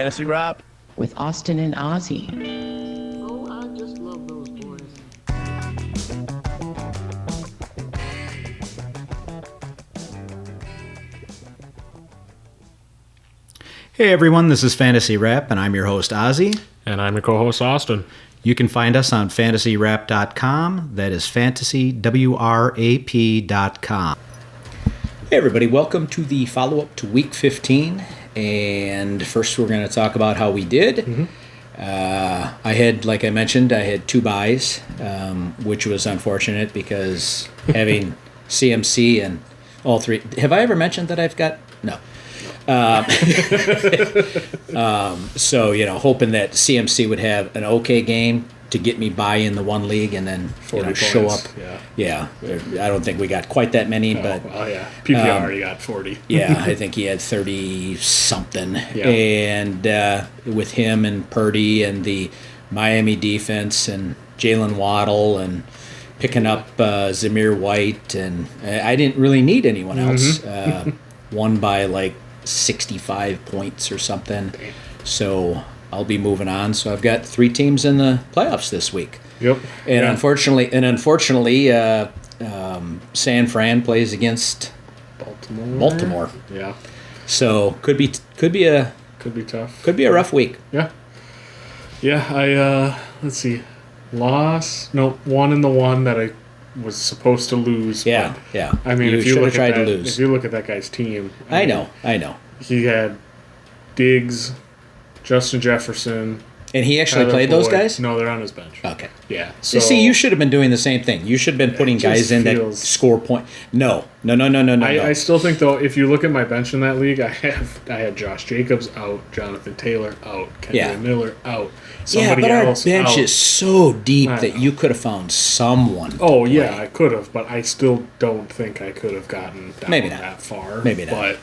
Fantasy Rap with Austin and Ozzy. Oh, I just love those boys. Hey everyone, this is Fantasy Rap, and I'm your host Ozzy. And I'm your co-host Austin. You can find us on fantasyrap.com. That is fantasywrap.com. Hey everybody, welcome to the follow-up to Week 15. And first we're going to talk about how we did. Mm-hmm. Like I mentioned, I had 2 buys, which was unfortunate because having CMC and all 3... Have I ever mentioned that I've got... No. So, hoping that CMC would have an okay game to get me by in the one league and then show up. Yeah. I don't think we got quite that many, but... Well, yeah. PPR already got 40. Yeah, I think he had 30-something. Yeah. And with him and Purdy and the Miami defense and Jalen Waddle and picking up Zamir White, and I didn't really need anyone else. Won by like 65 points or something. So I'll be moving on. So I've got 3 teams in the playoffs this week. Yep. And unfortunately, San Fran plays against Baltimore. Yeah. So could be tough. Could be a rough week. Yeah. Yeah. I let's see, won in the one that I was supposed to lose. Yeah. I mean, you if you look tried at that, to lose. if you look at that guy's team, I know. He had Diggs, Justin Jefferson. And he actually Tyler played those Boyd. guys? No, they're on his bench. Okay. Yeah. So, see, you should have been doing the same thing. You should have been putting guys in that score point. No. I still think, though, if you look at my bench in that league, I had Josh Jacobs out, Jonathan Taylor out, Kendra Miller out. But our bench is so deep that you could have found someone. Oh, yeah, I could have, but I still don't think I could have gotten down that far. Maybe not. But,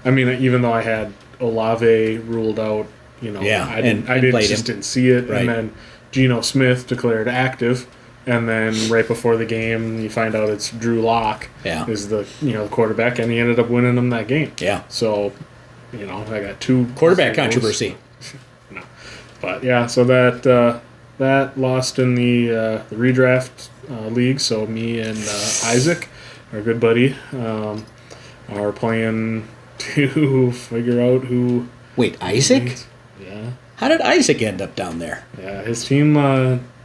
I mean, even though I had Olave ruled out, I didn't see it. Right. And then Geno Smith declared active, and then right before the game, you find out it's Drew Lock is the quarterback, and he ended up winning them that game. Yeah. So, I got 2 quarterback controversy. No, but yeah, so that lost in the redraft league. So me and Isaac, our good buddy, are playing to figure out who. Wait, Isaac? Wins. Yeah. How did Isaac end up down there? Yeah, his team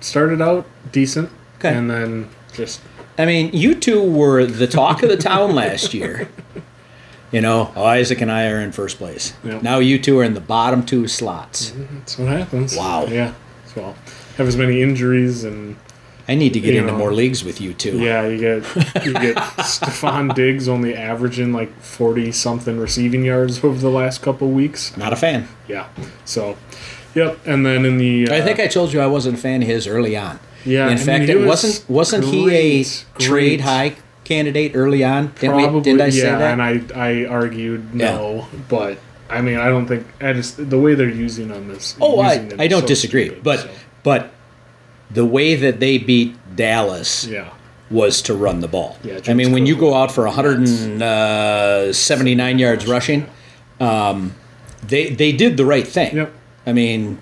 started out decent, and then just... I mean, you two were the talk of the town last year. Isaac and I are in first place. Yep. Now you two are in the bottom 2 slots. That's what happens. Wow. Yeah. So, have as many injuries and... I need to get into more leagues with you two. Yeah, you get Stephon Diggs only averaging like 40-something receiving yards over the last couple weeks. Not a fan. Yeah. So, yep. And then in the... I think I told you I wasn't a fan of his early on. Yeah. In fact, it wasn't he a trade high candidate early on? Probably, didn't I say that? Yeah, and I argued no, but I mean, I don't think... the way they're using them is... Oh, I don't disagree. Stupid, but the way that they beat Dallas was to run the ball. Yeah, I mean, when you go out for 179 yards rushing, they did the right thing. Yep. I mean,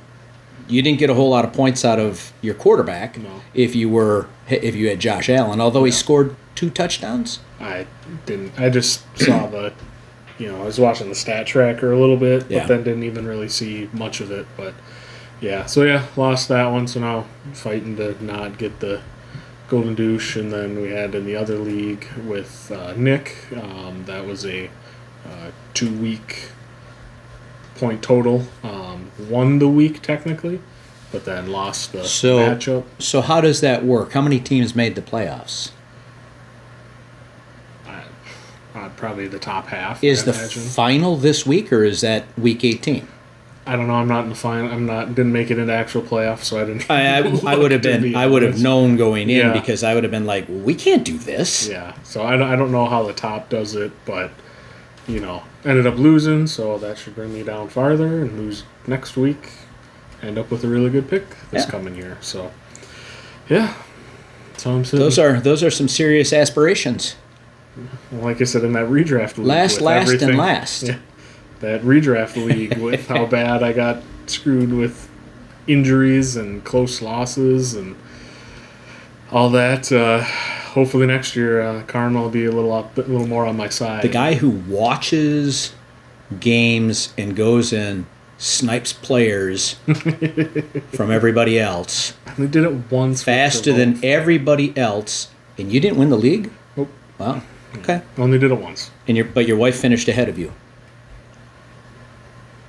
you didn't get a whole lot of points out of your quarterback if you had Josh Allen, although he scored 2 touchdowns. I didn't. I just saw I was watching the stat tracker a little bit, but then didn't even really see much of it. But lost that one. So now fighting to not get the golden douche. And then we had in the other league with Nick. That was a 2-week point total. Won the week technically, but then lost the matchup. So how does that work? How many teams made the playoffs? Probably the top half. Is the final this week, or is that week 18? I don't know. I'm not in the final. Didn't make it into actual playoffs, so I didn't. I would have been. I would have known going in because I would have been like, well, we can't do this. Yeah. So I don't know how the top does it, but ended up losing, so that should bring me down farther and lose next week. End up with a really good pick this coming year. So yeah, that's how I'm sitting. Those are some serious aspirations. Well, like I said in that redraft league, last and last. Yeah. that redraft league with how bad I got screwed with injuries and close losses and all that. Hopefully next year, Karma will be a little more on my side. The guy who watches games and goes in snipes players from everybody else. I only did it once. Faster than everybody else, and you didn't win the league? Nope. Wow. Okay. Only did it once. But your wife finished ahead of you.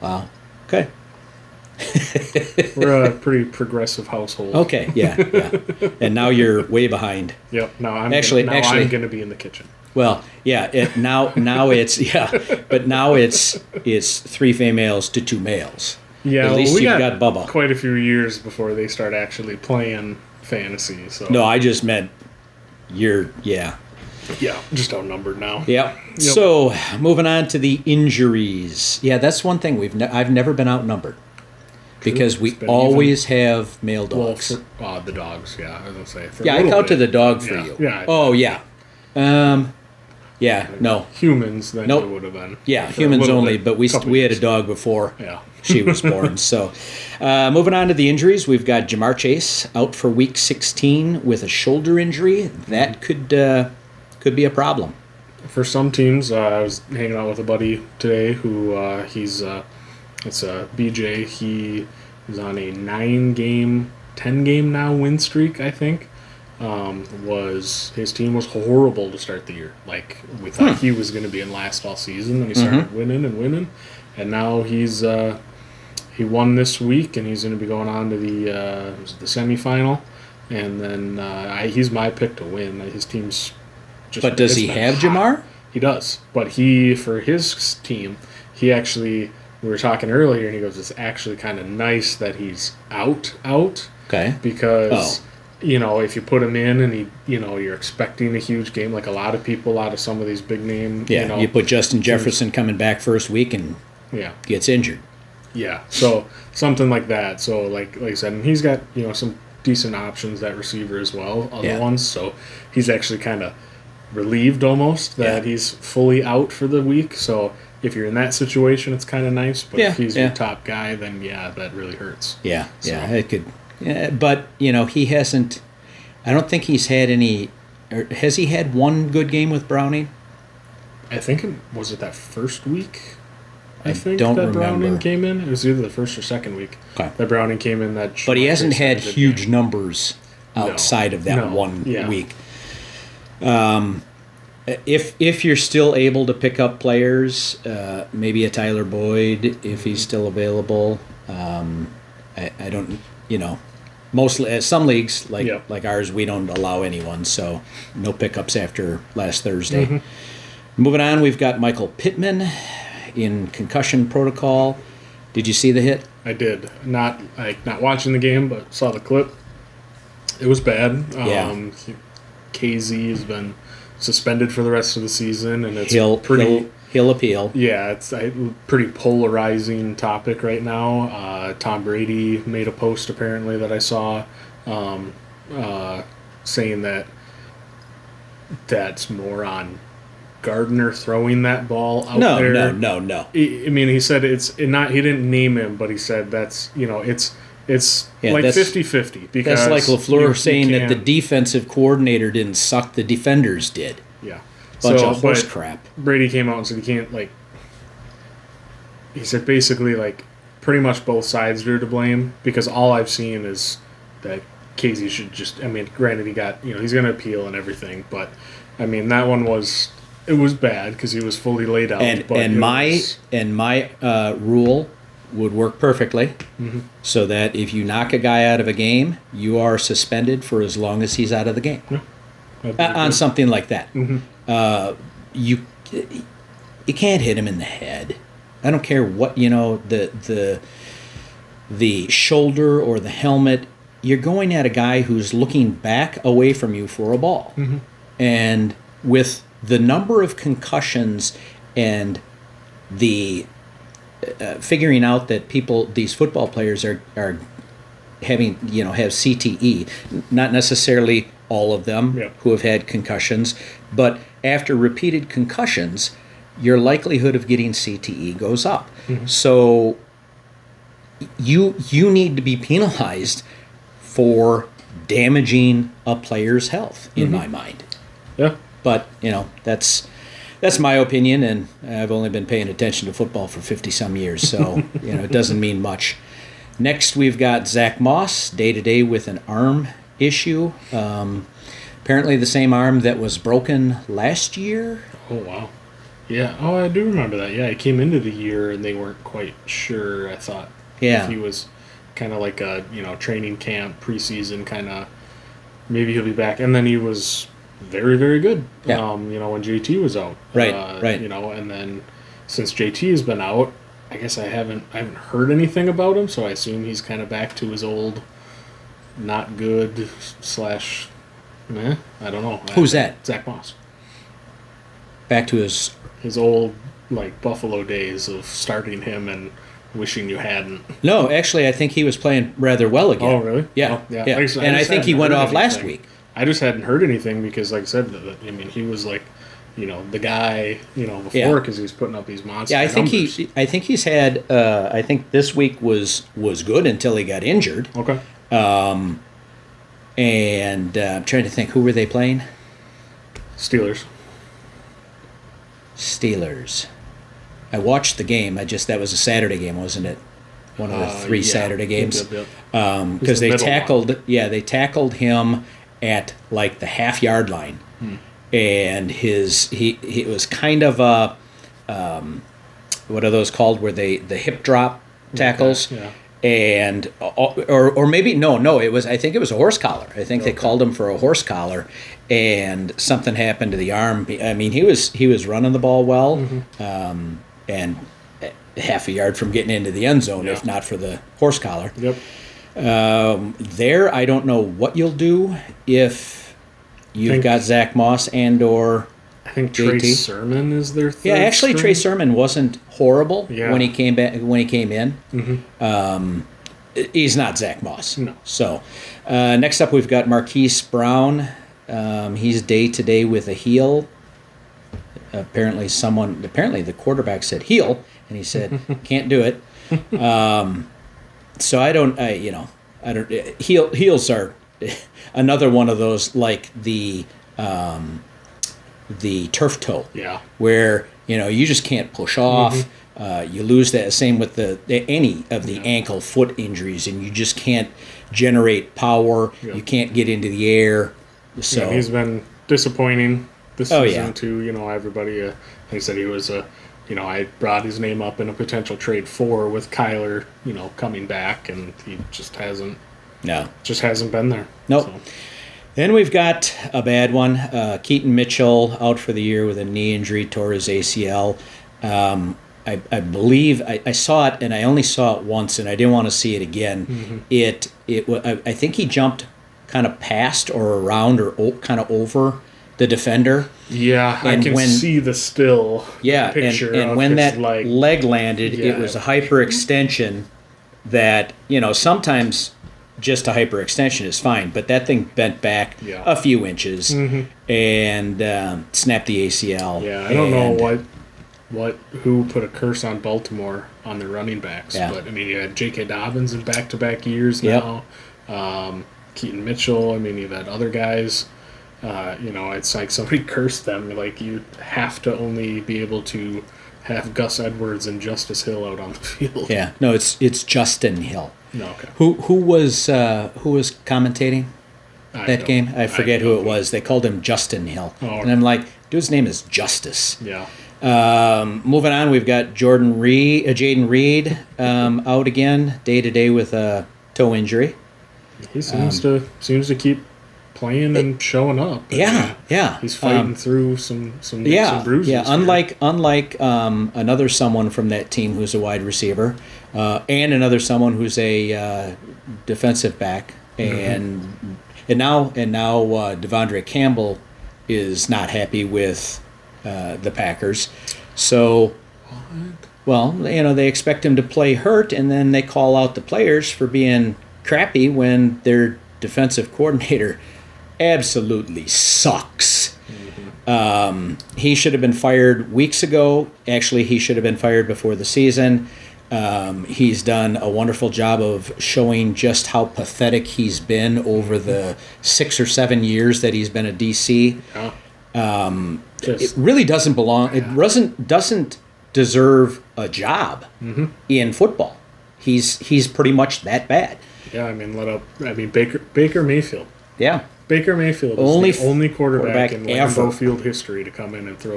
Wow. Okay. We're a pretty progressive household. Okay. Yeah. And now you're way behind. Yep. Now I'm Actually- going to be in the kitchen. Well, yeah. Now it's but now it's 3 females to 2 males. Yeah. At least we you've got Bubba. quite a few years before they start actually playing fantasy. So No, I just meant you're yeah, just outnumbered now. Yep. Yep. So moving on to the injuries. Yeah, that's one thing I've never been outnumbered because we It's been always have male dogs. Well, the dogs. Yeah, I was gonna say. For a Yeah, I little counted bit. the dog for Yeah, you. yeah. Oh yeah. Yeah. No. Humans. Then Nope. it would have been. Yeah, for a humans little only. bit, But we couple had a years. dog before Yeah. she was born. So moving on to the injuries, we've got Jamar Chase out for Week 16 with a shoulder injury. That could be a problem. For some teams, I was hanging out with a buddy today who it's BJ. He is on a 9-game, 10-game now win streak, I think. His team was horrible to start the year. Like we thought he was going to be in last all season, and he started winning, and now he won this week, and he's going to be going on to the semifinal, and then he's my pick to win. His team's just. But does he have Jamar? He does, but for his team, he actually. We were talking earlier, and he goes, "It's actually kind of nice that he's out, Okay. because." If you put him in and you're expecting a huge game, like a lot of people out of some of these big name. Yeah. You put Justin Jefferson coming back first week and Yeah. gets injured. Yeah. So something like that. So like I said, and he's got, some decent options at receiver as well, other ones. So he's actually kind of relieved almost that he's fully out for the week. So if you're in that situation, it's kind of nice. But if he's your top guy, then that really hurts. Yeah. Yeah. It could. But he hasn't. I don't think he's had any. Or has he had one good game with Browning? I think was it that first week. I think don't that remember. Browning came in. It was either the first or second week. Okay. That Browning came in. But he hasn't had good huge game. numbers outside of that one week. If you're still able to pick up players, maybe a Tyler Boyd if he's still available. I don't. Mostly some leagues like ours, we don't allow anyone, so no pickups after last Thursday. Moving on, we've got Michael Pittman in concussion protocol. Did you see the hit? I did. Not watching the game, but saw the clip. It was bad. KZ has been suspended for the rest of the season, and it's he'll appeal. Yeah, it's a pretty polarizing topic right now. Tom Brady made a post apparently that I saw saying that that's more on Gardner throwing that ball out there. No. I mean, he said it's not. He didn't name him, but he said that's it's like 50-50 because that's like LaFleur you saying that the can't- defensive coordinator didn't suck, the defenders did. Yeah. Bunch of horse but crap. Brady came out and said he can't he said basically pretty much both sides are to blame because all I've seen is that Casey should just, granted he got, he's going to appeal and everything, but that one was bad because he was fully laid out. And my rule would work perfectly so that if you knock a guy out of a game, you are suspended for as long as he's out of the game. On something like that. You can't hit him in the head. I don't care what, the shoulder or the helmet. You're going at a guy who's looking back away from you for a ball. And with the number of concussions and the figuring out that these football players are having, have CTE, not necessarily all of them who have had concussions, but after repeated concussions, your likelihood of getting CTE goes up. So you need to be penalized for damaging a player's health, in my mind. Yeah. But, that's my opinion, and I've only been paying attention to football for 50-some years, so, it doesn't mean much. Next, we've got Zach Moss, day-to-day with an arm issue. Apparently the same arm that was broken last year. Oh, wow. Yeah. Oh, I do remember that. Yeah, he came into the year, and they weren't quite sure, I thought. Yeah. If he was kind of like a, training camp, preseason kind of, maybe he'll be back. And then he was very, very good, Yeah. when JT was out. Right, right. And then since JT has been out, I guess I haven't heard anything about him, so I assume he's kind of back to his old not good / meh. I don't know. Who's that? Zach Moss. Back to his... His old, Buffalo days of starting him and wishing you hadn't. No, actually, I think he was playing rather well again. Oh, really? Yeah, Oh, yeah. yeah. Like I said, And I just think he hadn't went heard off last anything. week. I just hadn't heard anything because, like I said, he was like, the guy, before because he was putting up these monster Yeah, I think numbers. he's had. I think this week was good until he got injured. Okay. And I'm trying to think, who were they playing? Steelers. I watched the game. That was a Saturday game, wasn't it? One of the three Saturday games. Yep. Because they middle tackled. One. Yeah, they tackled him at like the half-yard line, and he was kind of a what are those called? Where the hip drop tackles. Okay. Yeah. And or maybe no, it was, I think it was a horse collar. I think they called him for a horse collar, and something happened to the arm. I mean, he was running the ball well, and half a yard from getting into the end zone, if not for the horse collar. Yep. There, I don't know what you'll do if you've got Zach Moss and or I think Trey JT. Sermon is their third Yeah, actually, string. Trey Sermon wasn't horrible Yeah. when he came back. When he came in, he's not Zach Moss. No. So, next up, we've got Marquise Brown. He's day to day with a heel. Apparently, the quarterback said heel, and he said can't do it. So I don't. Heels are another one of those, like the turf toe. Yeah. Where you just can't push off. You lose that. Same with any of the ankle foot injuries, and you just can't generate power. Yeah. You can't get into the air. So he's been disappointing this Oh, season yeah. too. Everybody. Like I said, he was I brought his name up in a potential trade for with Kyler. Coming back, and he just hasn't been there. Nope. So. Then we've got a bad one. Keaton Mitchell out for the year with a knee injury, tore his ACL. I believe I saw it, and I only saw it once, and I didn't want to see it again. I think he jumped kind of past or around or kind of over the defender. Yeah, And I can see the still picture. and of when his that leg landed, it was a hyperextension that, sometimes just a hyperextension is fine, but that thing bent back a few inches and snapped the ACL. Yeah, I don't know who put a curse on Baltimore on their running backs, but you had J.K. Dobbins in back-to-back years now. Keaton Mitchell. You've had other guys. It's like somebody cursed them. Like, you have to only be able to have Gus Edwards and Justice Hill out on the field. Yeah, no, it's Justin Hill. No, okay. Who was commentating that game? I forget who it was. They called him Justin Hill, and I'm like, dude's name is Justice. Yeah. Moving on, we've got Jaden Reed out again, day to day with a toe injury. He seems to keep playing and showing up. Yeah. He's fighting through some bruises. Yeah, unlike another someone from that team who's a wide receiver, and another someone who's a defensive back, and now Devondre Campbell is not happy with the Packers. So, well, they expect him to play hurt, and then they call out the players for being crappy when their defensive coordinator absolutely sucks. He should have been fired weeks ago. Actually, he should have been fired before the season. He's done a wonderful job of showing just how pathetic he's been over the 6 or 7 years that he's been a DC. It really doesn't belong. It doesn't deserve a job in football. He's pretty much that bad. Yeah, Baker Mayfield. Yeah. Baker Mayfield is the only quarterback in Lambeau Field history to come in and throw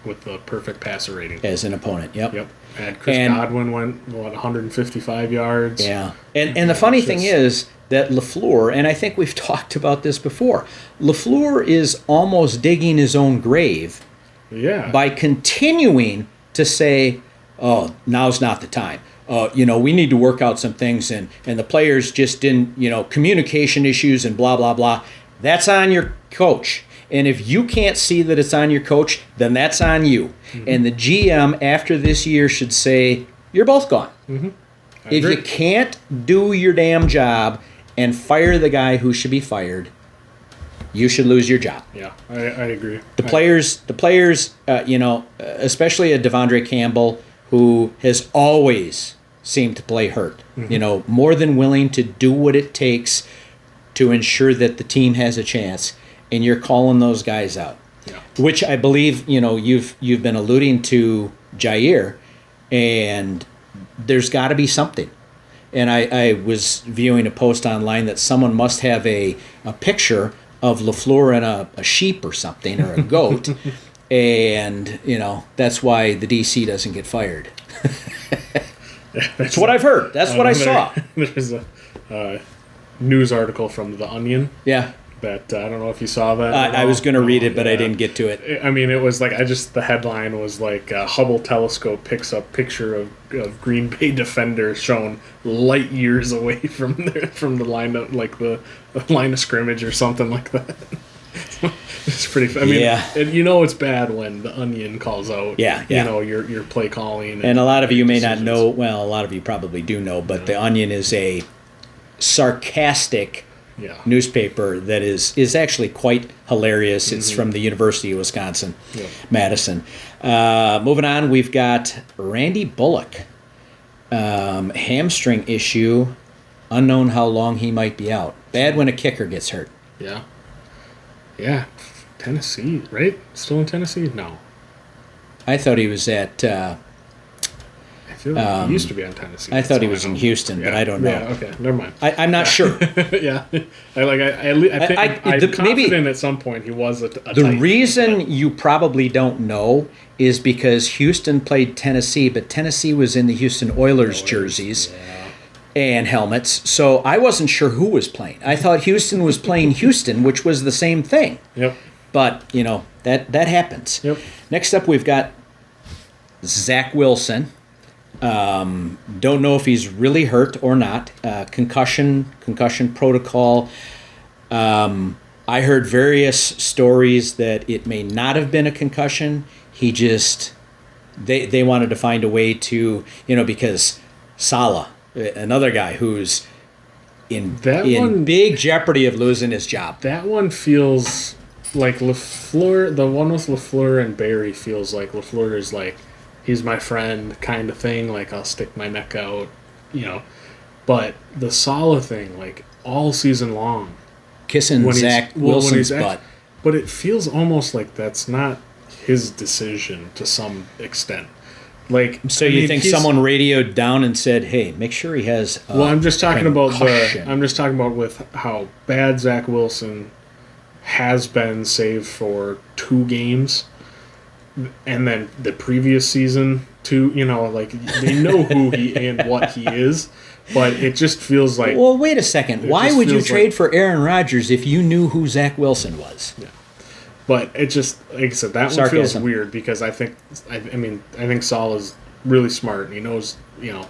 with the perfect passer rating as an opponent. Yep. And Chris Godwin went 155 yards. Yeah. And the funny thing is that LaFleur, and I think we've talked about this before, LaFleur is almost digging his own grave by continuing to say, "Oh, now's not the time. We need to work out some things, and the players just didn't, communication issues and blah, blah, blah." That's on your coach. And if you can't see that it's on your coach, then that's on you. Mm-hmm. And the GM after this year should say, you're both gone. Mm-hmm. If you can't do your damn job and fire the guy who should be fired, you should lose your job. Yeah, I agree. The players, especially a Devondre Campbell, who has always seemed to play hurt, more than willing to do what it takes to ensure that the team has a chance, and you're calling those guys out. Yeah. Which I believe, you've been alluding to Jair, and there's got to be something. And I was viewing a post online that someone must have a picture of LaFleur and a sheep or something, or a goat, and, that's why the DC doesn't get fired. That's what I've heard. That's what I saw. There's a news article from The Onion. Yeah. That I don't know if you saw that. I was going to read it, but I didn't get to it. It was like the headline was like Hubble telescope picks up picture of Green Bay defenders shown light years away from the line of the line of scrimmage or something like that. It's pretty. It's bad when The Onion calls out. Yeah. Your play calling. And a lot of you may not know. Well, a lot of you probably do know, but The Onion is a sarcastic newspaper that is actually quite hilarious. It's from the University of Wisconsin, Madison. Moving on, we've got Randy Bullock, hamstring issue, unknown how long he might be out. Bad when a kicker gets hurt. Yeah, Tennessee, right? Still in Tennessee? No, I thought he was at. I feel like he used to be on Tennessee. I thought he was in Houston, but I don't know. Yeah, okay, never mind. I'm not sure. Yeah, I'm confident at some point he was a The reason you probably don't know is because Houston played Tennessee, but Tennessee was in the Houston Oilers jerseys and helmets, so I wasn't sure who was playing. I thought Houston was playing Houston, which was the same thing. Yep. But, that happens. Yep. Next up, we've got Zach Wilson. Don't know if he's really hurt or not. Concussion protocol. I heard various stories that it may not have been a concussion. He just, they wanted to find a way to, because Saleh, another guy who's in big jeopardy of losing his job. That one feels like LaFleur, the one with LaFleur and Barry feels like LaFleur is like, he's my friend kind of thing, like I'll stick my neck out, But the Saleh thing, like all season long. Kissing Zach Wilson's butt. But it feels almost like that's not his decision to some extent. So you think someone radioed down and said, "Hey, make sure he has." I'm just talking about with how bad Zach Wilson has been, save for 2 games, and then the previous season too. They know who he and what he is, but it just feels like. Well, wait a second. Why would you trade for Aaron Rodgers if you knew who Zach Wilson was? Yeah. But it just, like I said, that one feels weird because I think Saul is really smart and he knows, I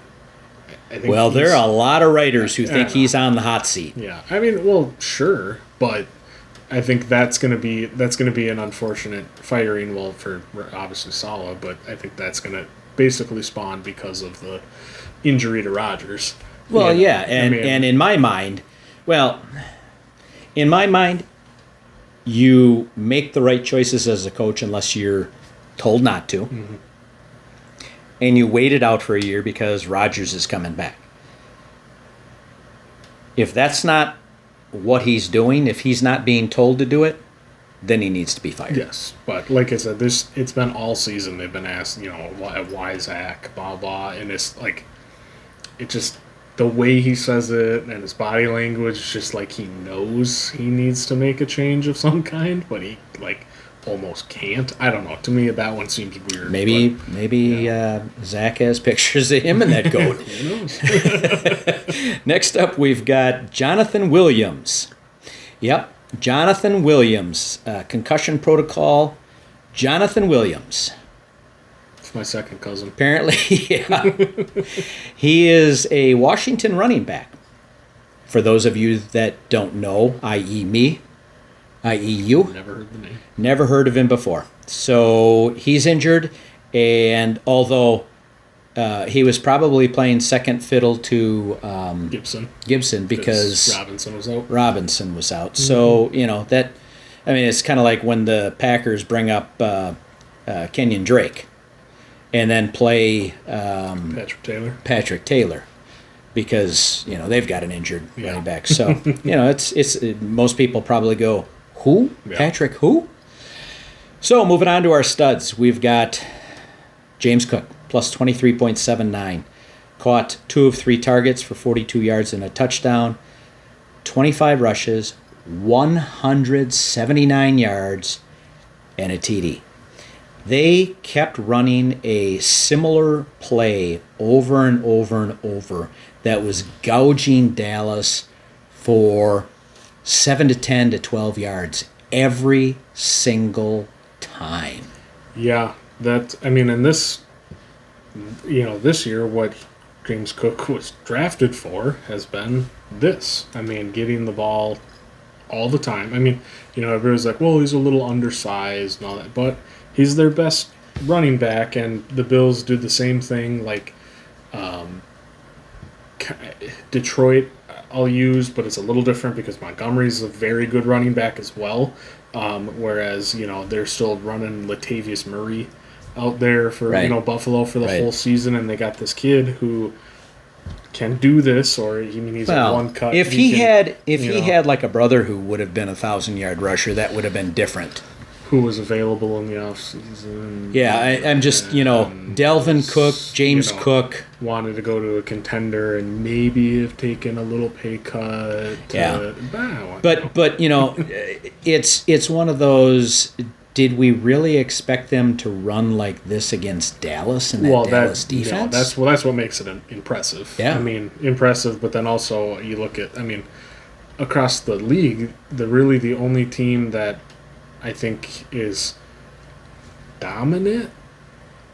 think there are a lot of writers who think he's on the hot seat. Yeah, sure, but I think that's going to be an unfortunate firing. Well, for obviously Salah, but I think that's going to basically spawn because of the injury to Rodgers. Well, yeah, and in my mind, you make the right choices as a coach unless you're told not to. Mm-hmm. And you wait it out for a year because Rodgers is coming back. If that's not what he's doing, if he's not being told to do it, then he needs to be fired. Yes, but like I said, it's been all season they've been asked, why Zach, blah blah, and it's like, it just, the way he says it and his body language, just like he knows he needs to make a change of some kind, but he like almost can't. I don't know. To me, that one seems weird. Maybe Zach has pictures of him in that coat. Who knows? Next up, we've got Jonathan Williams. Yep, Jonathan Williams. Concussion protocol. Jonathan Williams. It's my second cousin. Apparently, yeah. He is a Washington running back. For those of you that don't know, i.e. me, i.e. you. Never heard the name. Never heard of him before. So he's injured, and although he was probably playing second fiddle to Gibson because Robinson was out. Mm-hmm. So, it's kind of like when the Packers bring up Kenyon Drake and then play Patrick Taylor because, they've got an injured running back. So, it's most people probably go, who? Yeah. Patrick who? So moving on to our studs, we've got James Cook, plus 23.79. Caught 2 of 3 targets for 42 yards and a touchdown. 25 rushes, 179 yards, and a TD. They kept running a similar play over and over and over that was gouging Dallas for 7 to 10 to 12 yards every single time. Yeah, and this year, what James Cook was drafted for has been this. Getting the ball all the time. Everybody's like, well, he's a little undersized and all that, but he's their best running back, and the Bills did the same thing. Like, Detroit, I'll use, but it's a little different because Montgomery's a very good running back as well. Whereas, they're still running Latavius Murray out there for, Buffalo for the whole season, and they got this kid who can do this, or he's a one cut. If he had like a brother who would have been 1,000-yard rusher, that would have been different. Who was available in the offseason. Yeah, I'm just, Delvin Cook, James Cook. Wanted to go to a contender and maybe have taken a little pay cut. But it's one of those, did we really expect them to run like this against Dallas and Dallas defense? That's what makes it impressive. Yeah. Impressive, but then also you look at, across the league, the only team that I think is dominant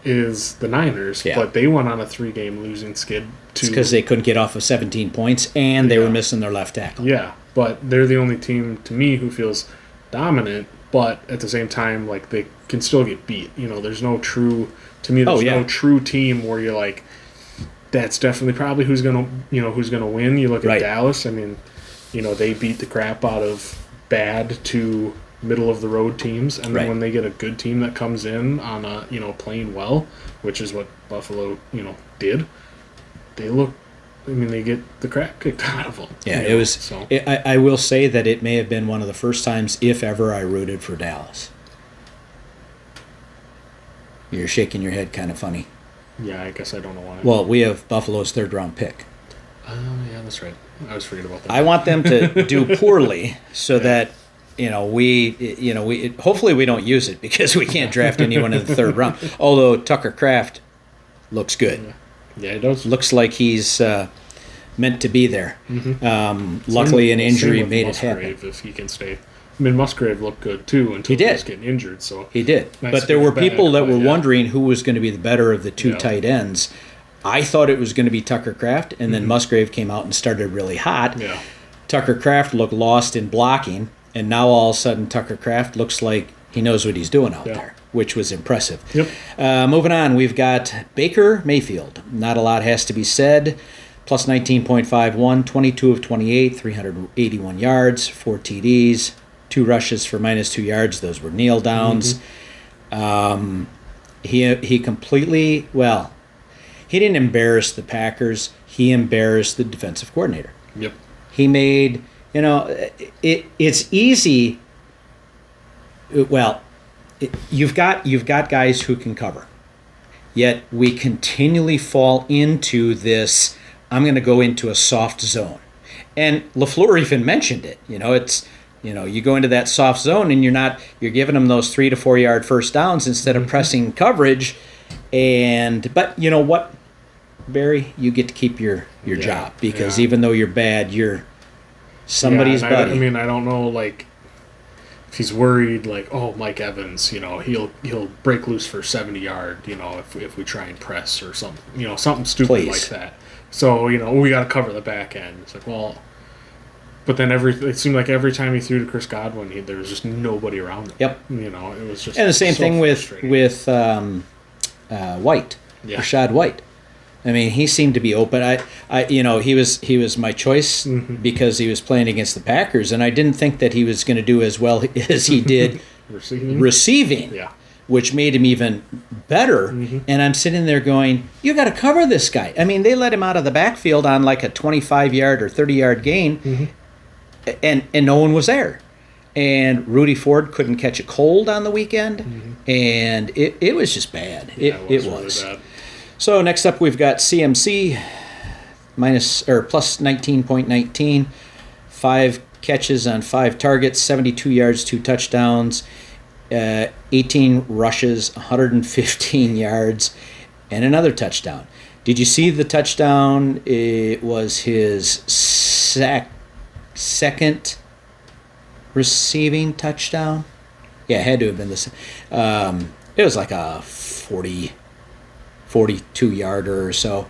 is the Niners, but they went on a 3-game losing skid. Because they couldn't get off of 17 points, and they were missing their left tackle. Yeah, but they're the only team, to me, who feels dominant, but at the same time, like, they can still get beat. There's no true team where you're like, that's definitely probably who's gonna win. You look at Dallas, they beat the crap out of bad to middle of the road teams, and then when they get a good team that comes in on a playing well, which is what Buffalo did, they get the crap kicked out of them. Yeah, it was. So. I will say that it may have been one of the first times, if ever, I rooted for Dallas. You're shaking your head, kind of funny. Yeah, I guess I don't know why. Well, we have Buffalo's 3rd-round pick. Oh, yeah, that's right. I was forgetting about that. I want them to do poorly so that. We hopefully we don't use it because we can't draft anyone in the 3rd round. Although Tucker Kraft looks good. Yeah, he does. Looks like he's meant to be there. Mm-hmm. Luckily, an injury made it happen. If he can stay. Musgrave looked good too until he was getting injured. So he did. But there were people that were wondering who was going to be the better of the 2 tight ends. I thought it was going to be Tucker Kraft, and then Musgrave came out and started really hot. Yeah. Tucker Kraft looked lost in blocking. And now all of a sudden Tucker Kraft looks like he knows what he's doing out there, which was impressive. Yep. Moving on, we've got Baker Mayfield. Not a lot has to be said. Plus 19.51, 22 of 28, 381 yards, 4 TDs. 2 rushes for -2 yards. Those were kneel downs. He completely, well, he didn't embarrass the Packers. He embarrassed the defensive coordinator. Yep. He made, it's easy. Well, you've got guys who can cover. Yet we continually fall into this, I'm going to go into a soft zone. And LaFleur even mentioned it. You go into that soft zone and you're giving them those 3 to 4 yard first downs instead of pressing coverage. But you know what, Barry, you get to keep your job, because even though you're bad, you're somebody's buddy. I don't know, like, if he's worried, like, oh, Mike Evans, he'll break loose for 70 yard, if we try and press or something, something stupid like that. So, we got to cover the back end. It's like, well, but then it seemed like every time he threw to Chris Godwin, there was just nobody around him. Yep. It was just, and the same thing with White, Rashad White. I mean, he seemed to be open. He was my choice because he was playing against the Packers, and I didn't think that he was going to do as well as he did receiving. Yeah. Which made him even better. And I'm sitting there going, you got to cover this guy. I mean, they let him out of the backfield on like a 25-yard or 30-yard gain, and no one was there. And Rudy Ford couldn't catch a cold on the weekend, and it was just bad. It was. Really bad. So next up, we've got CMC plus 19.19, 5 catches on 5 targets, 72 yards, 2 touchdowns, 18 rushes, 115 yards, and another touchdown. Did you see the touchdown? It was his second receiving touchdown. Yeah, it had to have been this. It was like a 42-yarder or so.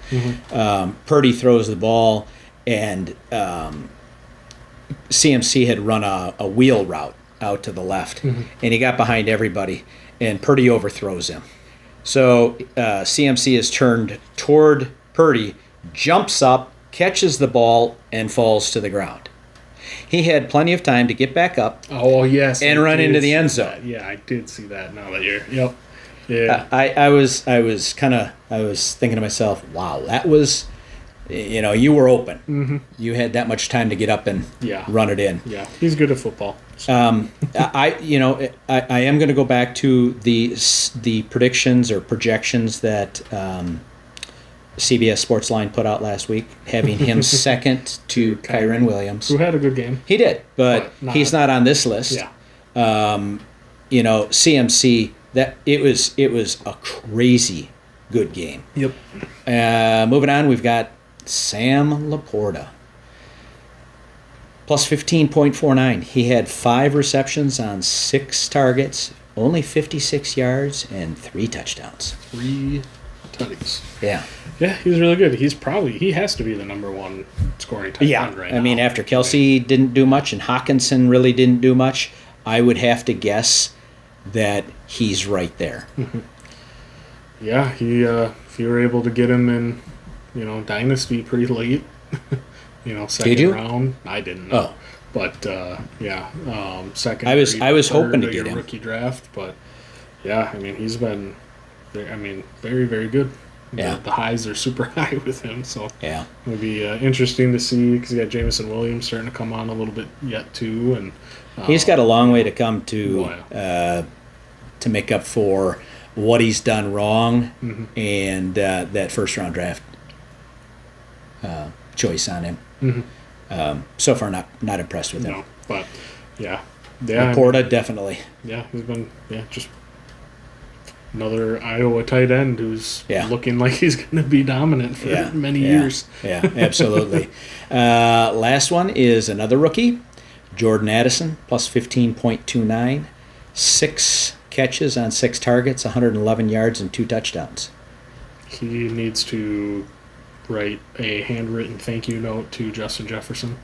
Purdy throws the ball, and CMC had run a wheel route out to the left, and he got behind everybody, and Purdy overthrows him. So CMC is turned toward Purdy, jumps up, catches the ball, and falls to the ground. He had plenty of time to get back up. Oh, yes. And run into the end zone. Yeah, I did see that now that you're... Yep. Yeah. I was thinking to myself, wow, that was, you were open. You had that much time to get up and run it in. Yeah, he's good at football. So. I am going to go back to the predictions or projections that CBS Sportsline put out last week, having him second to Kyren Williams, who had a good game. He did, but he's not on this list. Yeah. CMC. That it was a crazy good game. Yep. Moving on, we've got Sam Laporta. Plus 15.49. He had 5 receptions on 6 targets, only 56 yards, and 3 touchdowns. 3 tutties. Yeah. Yeah, he's really good. He has to be the number 1 scoring tight end right now. I mean, after Kelsey didn't do much and Hawkinson really didn't do much, I would have to guess that he's right there. Yeah, if you were able to get him in, Dynasty pretty late, second round. I didn't know. But second. I was hoping to get him rookie draft, but yeah, I mean he's been, very very good. Yeah, the highs are super high with him, so yeah, it'll be interesting to see because you got Jameson Williams starting to come on a little bit yet too, and he's got a long way to come to make up for what he's done wrong and that first round draft choice on him. So far, not impressed with him. No, but yeah, Laporta definitely. Yeah, he's been just another Iowa tight end who's looking like he's going to be dominant for many years. Yeah, absolutely. Last one is another rookie, Jordan Addison, plus 15.29, 6 catches on 6 targets, 111 yards, and 2 touchdowns. He needs to write a handwritten thank you note to Justin Jefferson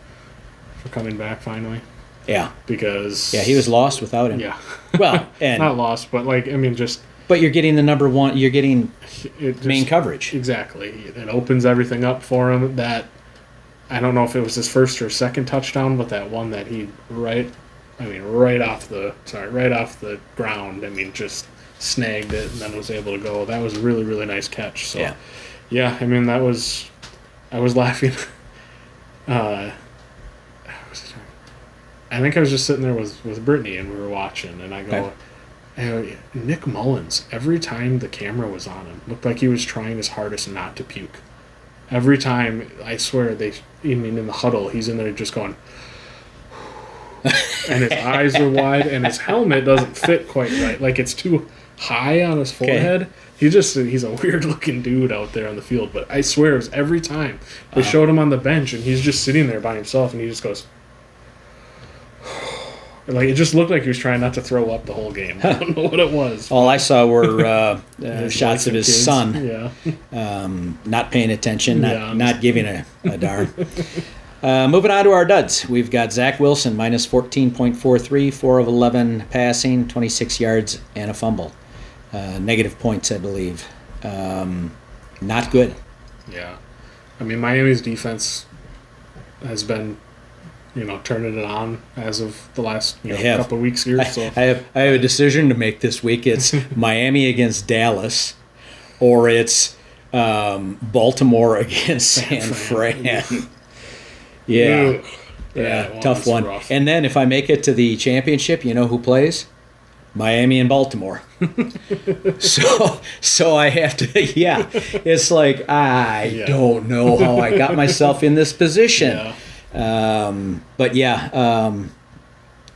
for coming back finally. Yeah. Because... Yeah, he was lost without him. Yeah. Well, and... Not lost, but just... But you're getting the number 1, you're getting main coverage. Exactly. It opens everything up for him. That, I don't know if it was his first or second touchdown, but that one that he right off the ground. I mean, just snagged it and then was able to go. That was a really, really nice catch. So, yeah, I mean, I was laughing. I think I was just sitting there with Brittany and we were watching, and I go, Nick Mullins, every time the camera was on him, looked like he was trying his hardest not to puke. Every time, I swear, in the huddle, he's in there just going, and his eyes are wide, and his helmet doesn't fit quite right. Like, it's too high on his forehead. He's a weird-looking dude out there on the field, but I swear, it was every time. They showed him on the bench, and he's just sitting there by himself, and he just goes, like, it just looked like he was trying not to throw up the whole game. I don't know what it was. All I saw were shots of his kids. son, not paying attention, not giving a darn. Moving on to our duds. We've got Zach Wilson, minus 14.43, 4 of 11 passing, 26 yards, and a fumble. Negative points, I believe. Not good. Yeah. I mean, Miami's defense has been, turning it on as of the last couple of weeks here. So I have a decision to make this week. It's Miami against Dallas, or it's Baltimore against San Fran. Yeah, tough one. Rough. And then if I make it to the championship, you know who plays? Miami and Baltimore. so I have to. Yeah, it's like I don't know how I got myself in this position. But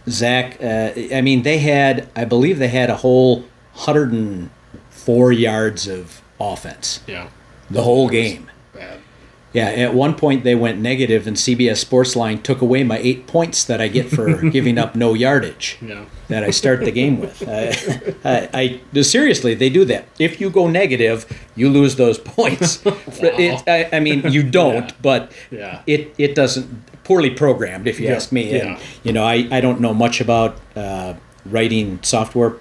Zach. I mean, I believe they had a whole 104 yards of offense. Yeah, the whole game. Bad. Yeah, at one point they went negative, and CBS Sportsline took away my 8 points that I get for giving up no yardage that I start the game with. Seriously, they do that. If you go negative, you lose those points. I mean, you don't, but it doesn't. Poorly programmed, if you ask me. And, I don't know much about writing software.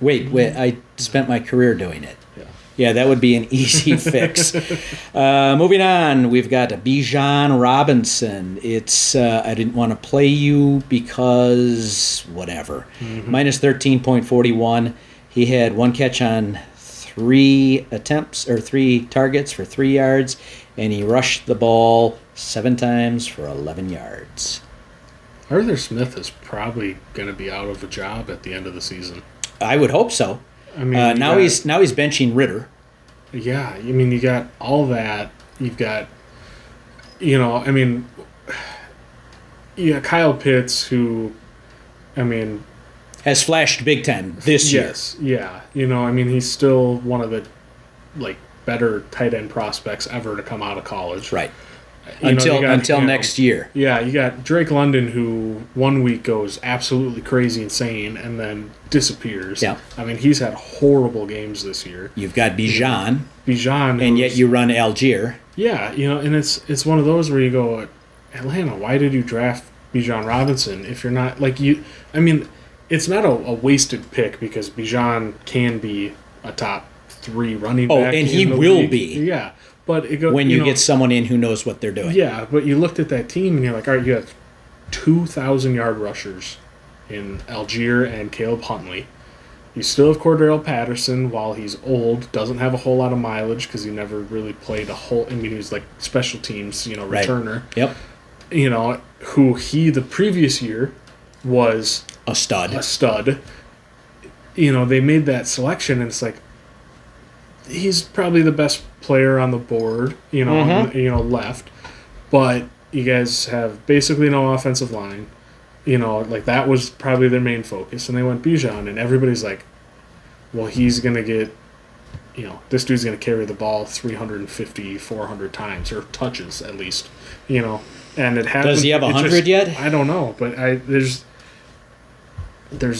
I spent my career doing it. Yeah, that would be an easy fix. Moving on, we've got Bijan Robinson. It's I didn't want to play you because whatever. Minus 13.41. He had one catch on 3 targets for 3 yards, and he rushed the ball 7 times for 11 yards. Arthur Smith is probably going to be out of a job at the end of the season. I would hope so. I mean, now he's benching Ritter. Yeah, I mean, you got all that. You've got, you got Kyle Pitts, who, has flashed big time this year. Yes, yeah. He's still one of the, better tight end prospects ever to come out of college. Right. Until next year. Yeah, you got Drake London, who 1 week goes absolutely crazy insane and then disappears. Yeah. He's had horrible games this year. You've got Bijan. And yet you run Algier. Yeah, and it's one of those where you go, Atlanta, why did you draft Bijan Robinson if you're not it's not a wasted pick because Bijan can be a top 3 running back. Oh, and he will league. be. Yeah. But it goes, when you get someone in who knows what they're doing. Yeah, but you looked at that team and you're like, all right, you have 2,000-yard rushers in Algier and Caleb Huntley. You still have Cordell Patterson, while he's old, doesn't have a whole lot of mileage because he never really played a whole. He was like special teams, returner. Yep. Who the previous year was a stud. They made that selection, and it's like he's probably the best player on the board, left. But you guys have basically no offensive line. That was probably their main focus. And they went Bijan, and everybody's like, well, he's going to get, this dude's going to carry the ball 350, 400 times, or touches at least, And it happened. Does he have 100 yet? I don't know, but there's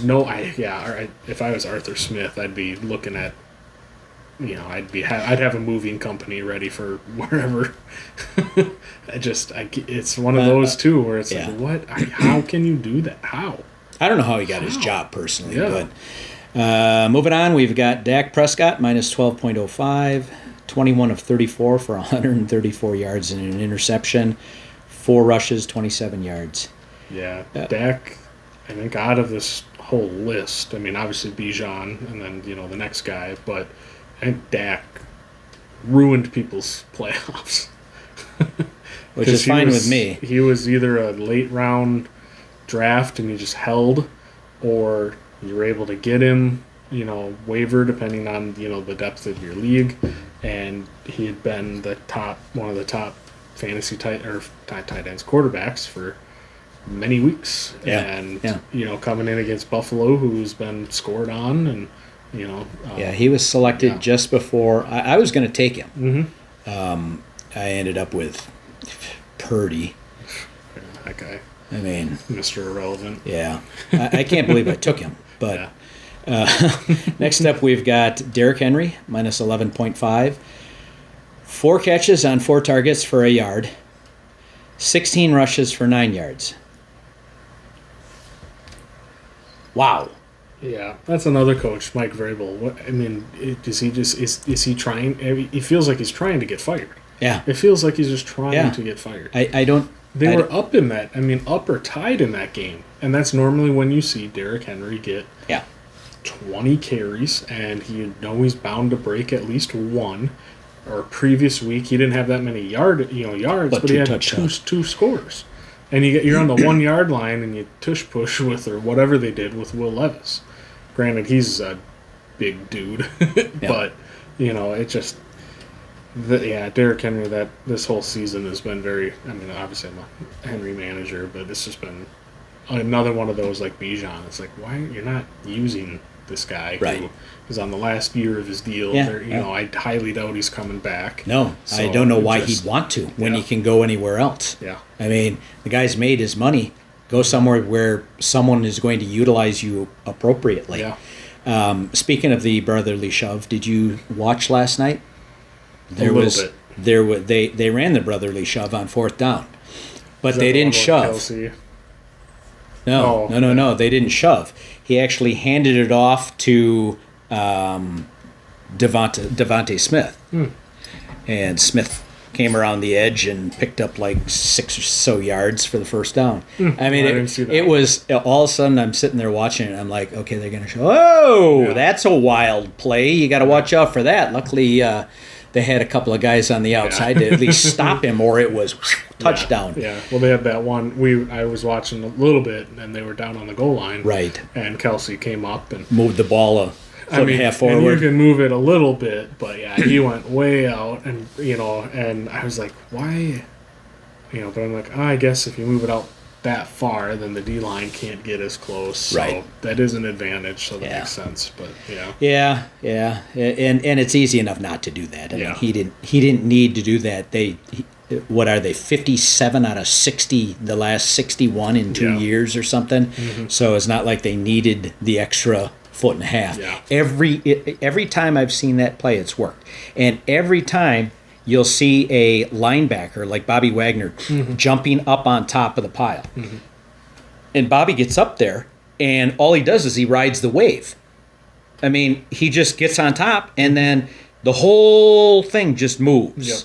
no, if I was Arthur Smith, I'd be looking at, I'd have a moving company ready for wherever. It's one of those too where it's like, what? How can you do that? How? I don't know how he got his job personally, but moving on, we've got Dak Prescott minus 12.05, 21 of 34 for 134 yards and an interception, 4 rushes, 27 yards. Yeah, Dak. I think out of this whole list, I mean, obviously Bijan and then, the next guy, but I think Dak ruined people's playoffs. Which is fine with me. He was either a late round draft and you just held, or you were able to get him, waiver depending on, the depth of your league. And he had been one of the top fantasy tight ends quarterbacks for many weeks. Yeah. And, coming in against Buffalo, who's been scored on and, he was selected just before I was going to take him. Mm-hmm. I ended up with Purdy. Yeah, that guy. I mean, Mr. Irrelevant. Yeah. I can't believe I took him. But next up, we've got Derrick Henry, minus 11.5. 4 catches on 4 targets for a yard. 16 rushes for 9 yards. Wow. Yeah, that's another coach, Mike Vrabel. What I mean, is he trying? It feels like he's trying to get fired. Yeah. It feels like he's just trying to get fired. I don't. They were up in that. I mean, up or tied in that game, and that's normally when you see Derrick Henry get 20 carries, and he's bound to break at least one. Or previous week, he didn't have that many yards, but he had two scores. And you're on the 1 yard line, and you tush push with or whatever they did with Will Levis. Granted, he's a big dude, but it just Derrick Henry. This whole season has been very. I mean, obviously I'm a Henry manager, but this has been another one of those like Bijan. It's like, why you're not using this guy who is on the last year of his deal? I highly doubt he's coming back. No, so I don't know why he'd want to when he can go anywhere else. Yeah, I mean, the guy's made his money. Go somewhere where someone is going to utilize you appropriately. Yeah. Speaking of the brotherly shove, did you watch last night? A little bit. They ran the brotherly shove on 4th down, but they didn't shove. Kelce? No. They didn't shove. He actually handed it off to Devontae Smith, and Smith came around the edge and picked up like 6 or so yards for the first down. I mean, it was all of a sudden I'm sitting there watching it and I'm like, okay, they're going to show. Oh, that's a wild play. You got to watch out for that. Luckily, they had a couple of guys on the outside to at least stop him, or it was touchdown. Yeah. Well, they had that one. I was watching a little bit, and they were down on the goal line. Right. And Kelce came up and moved the ball a foot and a half forward. And you can move it a little bit, but he went way out, and and I was like, why? But I'm like, I guess if you move it out that far, then the D line can't get as close. So that is an advantage. So that makes sense. But yeah, and it's easy enough not to do that. I mean, he didn't need to do that. What are they? 57 out of 60, the last 61 in 2 years or something. Mm-hmm. So it's not like they needed the extra foot and a half. Yeah. Every time I've seen that play, it's worked, and every time you'll see a linebacker like Bobby Wagner jumping up on top of the pile. Mm-hmm. And Bobby gets up there, and all he does is he rides the wave. I mean, he just gets on top, and then the whole thing just moves. Yep.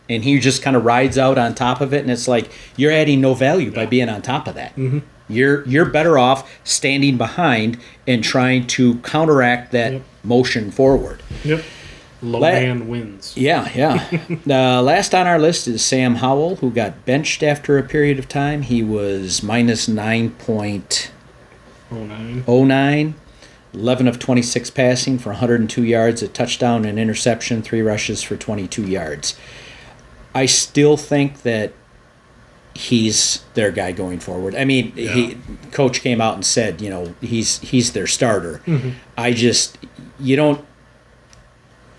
And he just kind of rides out on top of it, and it's like you're adding no value by being on top of that. Mm-hmm. You're better off standing behind and trying to counteract that motion forward. Yep. Low man wins. Yeah. Last on our list is Sam Howell, who got benched after a period of time. He was minus 9.09. 11 of 26 passing for 102 yards, a touchdown, an interception, 3 rushes for 22 yards. I still think that he's their guy going forward. I mean, coach came out and said, he's their starter. Mm-hmm.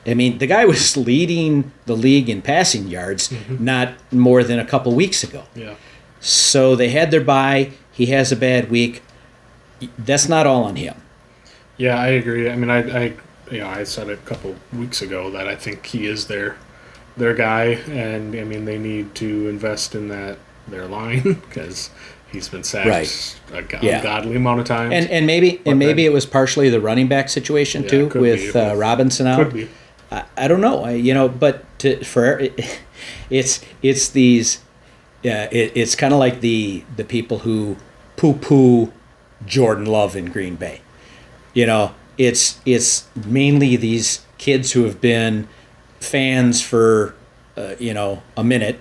The guy was leading the league in passing yards not more than a couple weeks ago. Yeah. So they had their bye. He has a bad week. That's not all on him. Yeah, I agree. I mean, I said it a couple weeks ago that I think he is their guy, and I mean they need to invest in their line because he's been sacked a godly amount of times. And maybe it was partially the running back situation too with Robinson out. Could be. I don't know. It's these. It's kind of like the people who poo-poo Jordan Love in Green Bay. You know, it's mainly these kids who have been fans for a minute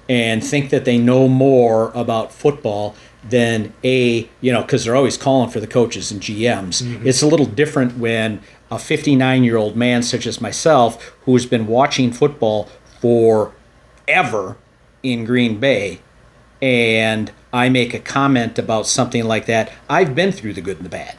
and think that they know more about football than because they're always calling for the coaches and GMs. It's a little different when a 59-year-old man such as myself, who's been watching football forever in Green Bay, and I make a comment about something like that. I've been through the good and the bad.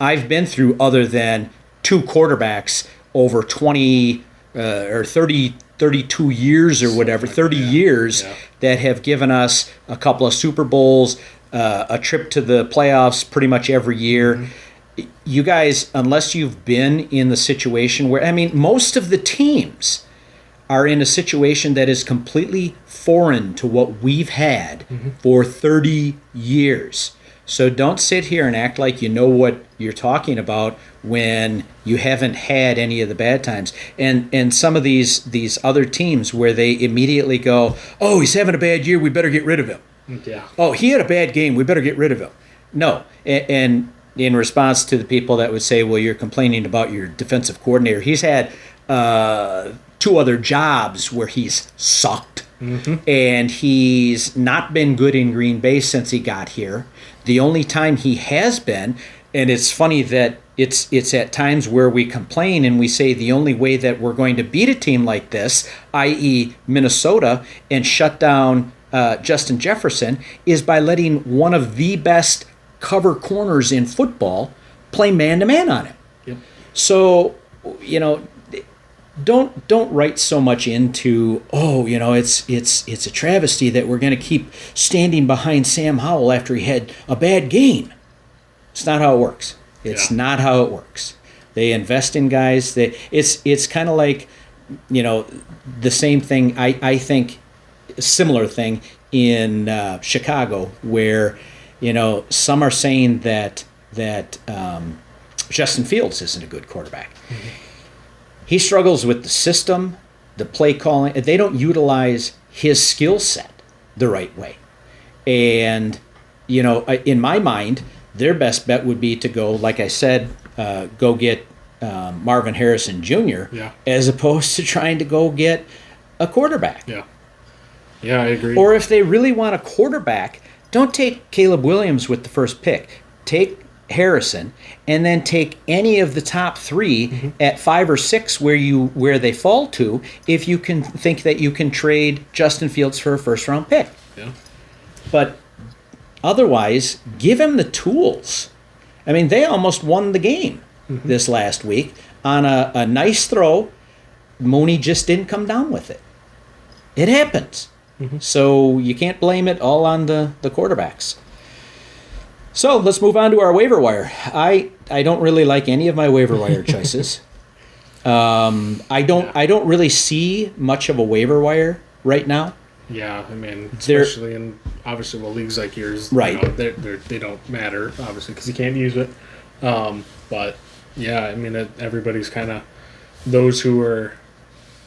I've been through other than two quarterbacks over 20 or 30, 32 years or whatever, 30 years that have given us a couple of Super Bowls, a trip to the playoffs pretty much every year. You guys, unless you've been in the situation where, most of the teams are in a situation that is completely foreign to what we've had for 30 years. So don't sit here and act like you know what you're talking about when you haven't had any of the bad times. And some of these other teams where they immediately go, oh, he's having a bad year, we better get rid of him. Yeah. Oh, he had a bad game, we better get rid of him. No. And in response to the people that would say, well, you're complaining about your defensive coordinator, he's had 2 other jobs where he's sucked. And he's not been good in Green Bay since he got here. The only time he has been, and it's funny that it's at times where we complain and we say the only way that we're going to beat a team like this, i.e. Minnesota, and shut down Justin Jefferson, is by letting one of the best cover corners in football play man-to-man on him. Yep. So, don't write so much into, it's a travesty that we're going to keep standing behind Sam Howell after he had a bad game. It's not how it works. It's not how it works. They invest in guys. It's kind of like, the same thing, I think, a similar thing in Chicago where, some are saying that Justin Fields isn't a good quarterback. He struggles with the system, the play calling. They don't utilize his skill set the right way. And, in my mind, their best bet would be to go, like I said, go get Marvin Harrison Jr. As opposed to trying to go get a quarterback. Yeah, I agree. Or if they really want a quarterback, don't take Caleb Williams with the first pick. Take Harrison, and then take any of the top 3 at 5 or 6 where they fall to, if you can think that you can trade Justin Fields for a first-round pick. Yeah. But otherwise, give him the tools. They almost won the game this last week on a nice throw. Mooney just didn't come down with it. It happens. So you can't blame it all on the quarterbacks. So let's move on to our waiver wire. I don't really like any of my waiver wire choices. I don't really see much of a waiver wire right now. Yeah, especially in obviously leagues like yours, right? They don't matter obviously because you can't use it. But yeah, everybody's kind of those who are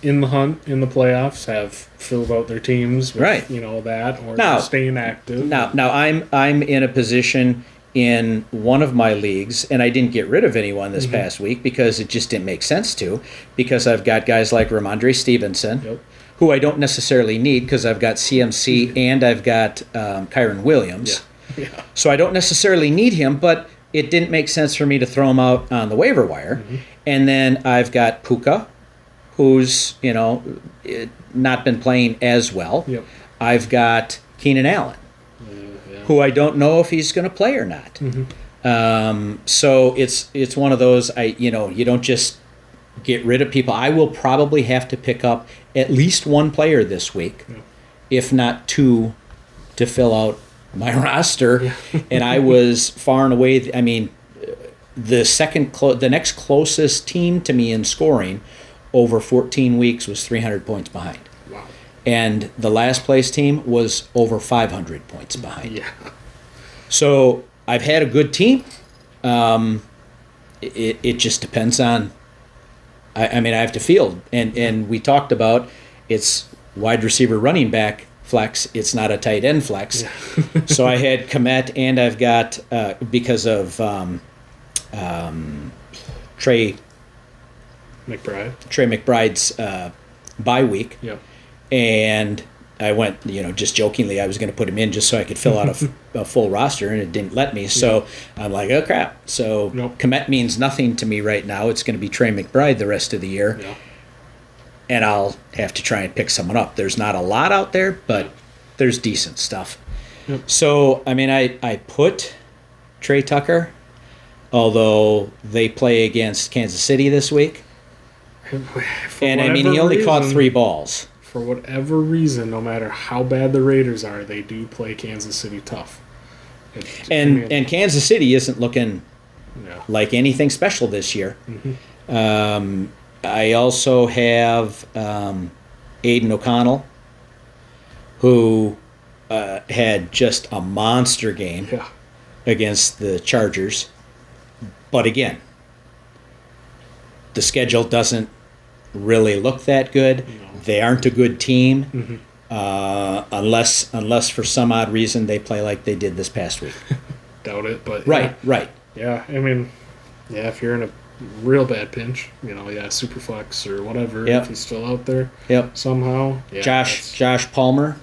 in the hunt in the playoffs have filled out their teams with, right? That or staying active. Now I'm in a position in one of my leagues, and I didn't get rid of anyone this past week because it just didn't make sense to, because I've got guys like Ramondre Stevenson, who I don't necessarily need because I've got CMC and I've got Kyron Williams. Yeah. So I don't necessarily need him, but it didn't make sense for me to throw him out on the waiver wire. And then I've got Puka, who's, not been playing as well. Yep. I've got Keenan Allen, who I don't know if he's going to play or not. So it's one of those, you don't just get rid of people. I will probably have to pick up at least one player this week, if not 2, to fill out my roster. And I was far and away, the next closest team to me in scoring over 14 weeks was 300 points behind. Wow. And the last place team was over 500 points behind. Yeah. So I've had a good team. It just depends on, I have to field. And we talked about it's wide receiver, running back flex. It's not a tight end flex. So I had Komet, and I've got, because of Trey McBride's bye week. Yep. And I went, just jokingly, I was going to put him in just so I could fill out a full roster, and it didn't let me. So I'm like, oh, crap. So Komet means nothing to me right now. It's going to be Trey McBride the rest of the year. Yeah. And I'll have to try and pick someone up. There's not a lot out there, but there's decent stuff. Yep. So, I mean, I put Trey Tucker, although they play against Kansas City this week. And, I mean, he only caught 3 balls. For whatever reason, no matter how bad the Raiders are, they do play Kansas City tough. And Kansas City isn't looking like anything special this year. Mm-hmm. I also have Aiden O'Connell, who had just a monster game against the Chargers. But again, the schedule doesn't really look that good. No. They aren't a good team, unless for some odd reason they play like they did this past week. Doubt it, but right. Yeah, I mean, if you're in a real bad pinch, Superflex or whatever, if he's still out there, somehow. Yeah, Josh Palmer.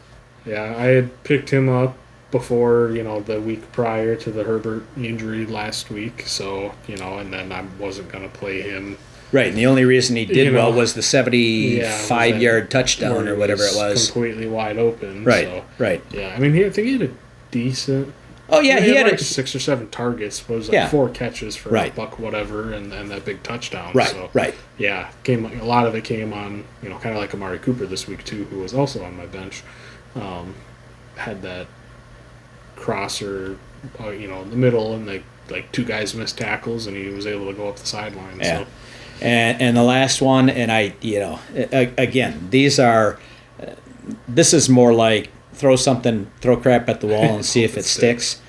Yeah, I had picked him up before, the week prior to the Herbert injury last week, so, and then I wasn't going to play him. Right, and the only reason he did well was the 75-yard touchdown or whatever it was. Completely wide open. Right, so, right. Yeah, I mean, I think he had a decent... Oh, yeah, he had like 6 or 7 targets, but it was like 4 catches for a buck whatever, and that big touchdown. Right, so, right. Yeah, a lot of it came on, kind of like Amari Cooper this week, too, who was also on my bench. Had that crosser, in the middle, and like 2 guys missed tackles, and he was able to go up the sideline. Yeah. So. And the last one, and again, this is more like throw crap at the wall and see if it sticks.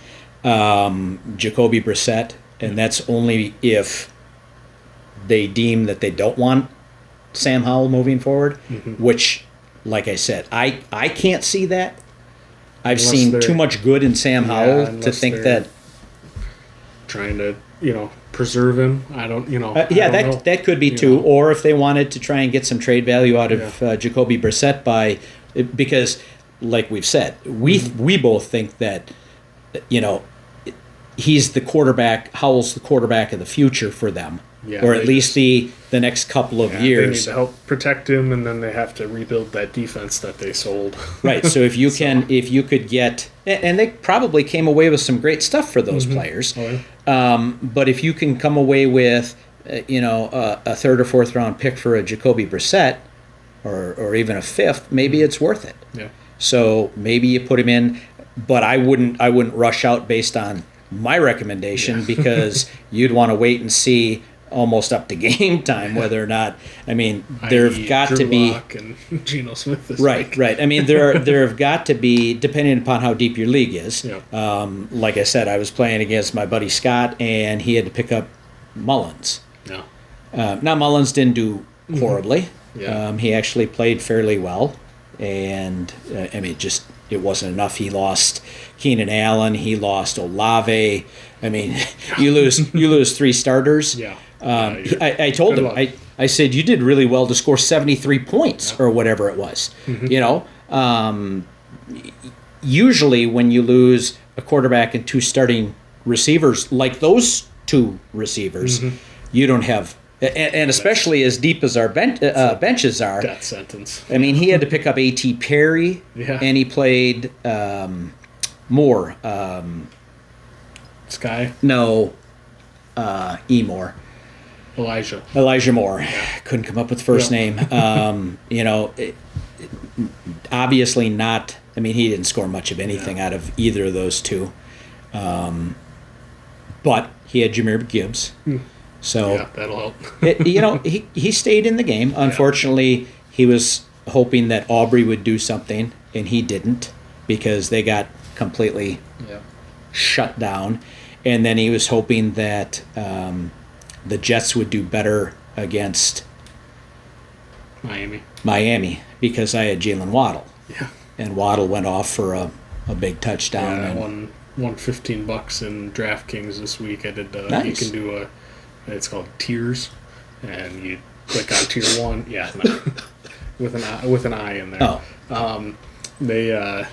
Jacoby Brissett, and that's only if they deem that they don't want Sam Howell moving forward, which, like I said, I can't see that. I've seen too much good in Sam Howell to think that trying to preserve him. I don't know. That could be too. Or if they wanted to try and get some trade value out of Jacoby Brissett because, like we've said, we both think that he's the quarterback. Howell's the quarterback of the future for them, or at least the next couple of years. They need to help protect him, and then they have to rebuild that defense that they sold. Right. So if you could get, and they probably came away with some great stuff for those players. Oh, yeah. But if you can come away with, a 3rd or 4th round pick for a Jacoby Brissett, or even a 5th, maybe it's worth it. Yeah. So maybe you put him in, but I wouldn't rush out based on my recommendation because you'd want to wait and see almost up to game time whether or not. I mean, there've got to be Lock and Geno Smith this right, week. right. I mean, there have got to be, depending upon how deep your league is. Yeah. Like I said, I was playing against my buddy Scott, and he had to pick up Mullins. No. Now Mullins didn't do horribly. Yeah. He actually played fairly well, and it wasn't enough. He lost Keenan Allen. He lost Olave. I mean, you lose 3 starters. Yeah. I told him, I said, you did really well to score 73 points or whatever it was. Usually when you lose a quarterback and 2 starting receivers, like those 2 receivers, you don't have, and especially as deep as our benches are. Death sentence. I mean, he had to pick up A.T. Perry, and he played Moore. Sky? No, Moore. Elijah Moore. Couldn't come up with the first name. Obviously not. I mean, he didn't score much of anything out of either of those 2. But he had Jahmyr Gibbs. So that'll help. he stayed in the game. Unfortunately, he was hoping that Aubrey would do something, and he didn't because they got completely shut down. And then he was hoping that the Jets would do better against Miami because I had Jalen Waddle. Yeah. and Waddle went off for a big touchdown. Yeah, I and won $15 in DraftKings this week. I did. Nice. You can do it's called tiers, and you click on tier 1. Yeah, no, with an I in there. Oh.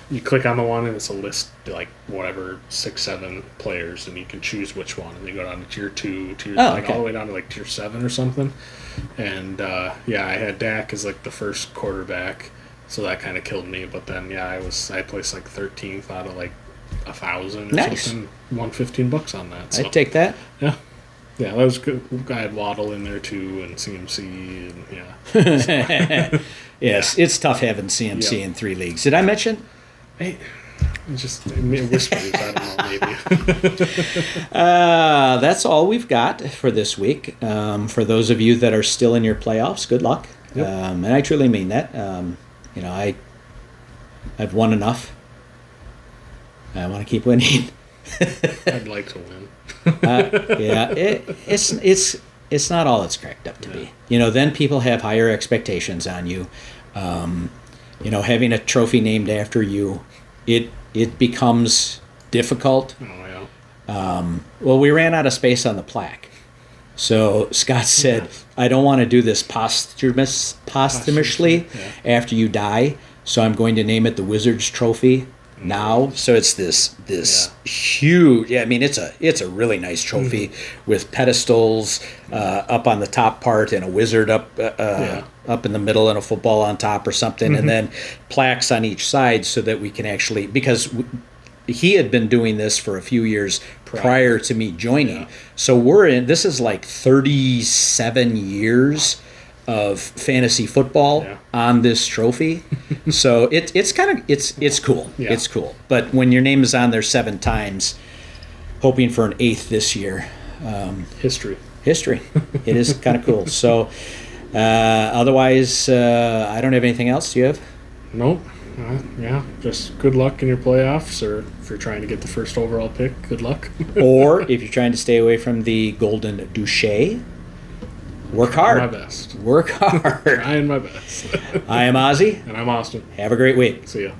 You click on the one and it's a list like whatever 6-7 players, and you can choose which one, and they go down to tier 2, all the way down to like tier 7 or something. And I had Dak as like the first quarterback, so that kind of killed me. But then I placed like 13th out of like 1,000 or Nice. something. Won $15 on that. So. I'd take that. Yeah, that was good. I had Waddle in there too, and CMC, and Yes, it's tough having CMC in 3 leagues. Did I mention? Just whispers. I don't know, maybe. That's all we've got for this week. For those of you that are still in your playoffs, good luck. Yep. And I truly mean that. I've won enough. I want to keep winning. I'd like to win. It's not all it's cracked up to be. Then people have higher expectations on you. Having a trophy named after you, it becomes difficult. Oh yeah. Well, we ran out of space on the plaque. So Scott said, I don't want to do this posthumously after you die, so I'm going to name it the Wizards Trophy now. So it's this huge, it's a really nice trophy with pedestals up on the top part and a wizard up in the middle and a football on top or something, and then plaques on each side so that we can actually, because he had been doing this for a few years prior to me joining. So this is like 37 years of fantasy football on this trophy. So it's cool. Yeah. It's cool. But when your name is on there 7 times, hoping for an 8th this year. History. It is kind of cool. So otherwise, I don't have anything else. Do you have? Nope. Just good luck in your playoffs, or if you're trying to get the first overall pick, good luck. Or if you're trying to stay away from the Golden Duché, work hard. My best. Work hard. Trying my best. I am Ozzy. And I'm Austin. Have a great week. See ya.